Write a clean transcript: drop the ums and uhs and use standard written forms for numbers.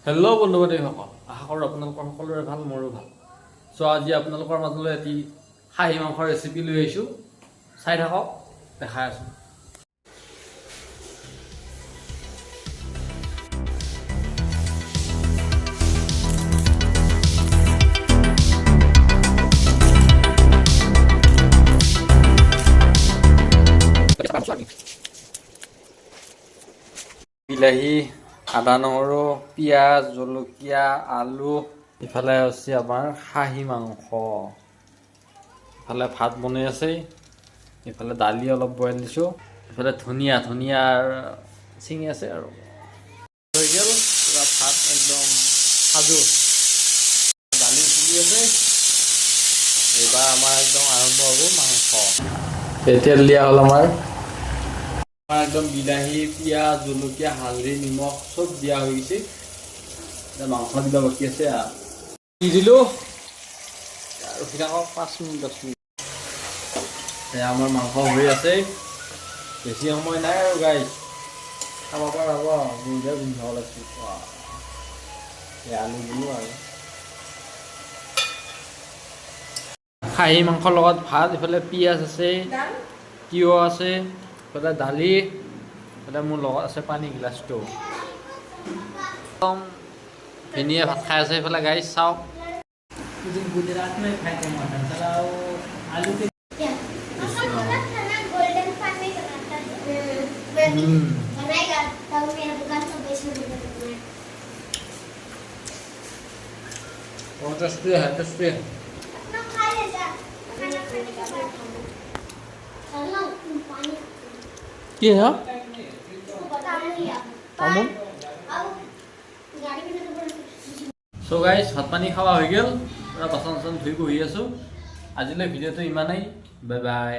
Hello' বন্ধু বান্ধৱীসকল, আশা কৰোঁ আপোনালোকৰ সকলোৰে ভাল, মোৰো ভাল। চ' আজি আপোনালোকৰ মাজলৈ এটি খাহী মাংসৰ ৰেচিপি লৈ আহিছোঁ। চাই থাকক, দেখাই আছোঁ। বিলাহী, আদা নহৰু, পিঁয়াজ, জলকীয়া, আলু, ইফালে হৈছে আমাৰ খাহী মাংস, ইফালে ভাত বনাই আছে, ইফালে দালি অলপ বইল দিছোঁ, ইফালে ধনিয়া ছিঙি আছে আৰু হৈ গ'ল পুৰা ভাত একদম সাজু। দালি চলি আছে, এইবাৰ আমাৰ একদম আৰম্ভ হ'ব মাংস। এতিয়া দিয়া হ'ল আমাৰ একদম বিলাহী, পিঁয়াজ, জলকীয়া, হালধি, নিমখ চব দিয়া হৈ গৈছে। এতিয়া মাংস দিবা বাকী আছে দি দিলোঁ আৰু ৰখি থাকক 5 মিনিট 10 মিনিট। এয়া আমাৰ মাংস হৈ আছে, বেছি সময় নাই আৰু গাইজ, খাব পৰা হ'ব। নিজে গোন্ধাব লাগিছিল। আলু দিলোঁ আৰু খাহী মাংসৰ লগত ভাত, ইফালে পিঁয়াজ আছে, তিয়ঁহ আছে, ইফালে দালি, ইফালে মোৰ লগত আছে পানী গিলাচটো। একদম ধুনীয়া ভাত খাই আছে এইফালে গাইজ, চাওক। गुजरात में खाते हैं मटन साला वो आलू के बनाएगा तब मेरा दुकान का बेचने लगेगा। और टेस्टी है, टेस्टी है। अपना खा ले जा, खाना खाने के बाद चलो पानी क्या है? बता नहीं यार तामूल? अब गाड़ी में तो बड़ा সো গাইজ, ভাত পানী খাওয়া হৈ গ'ল, পুৰা বাচন চাচন ধুই বহি আছোঁ। আজিলৈ ভিডিঅ'টো ইমানেই, বাই বাই।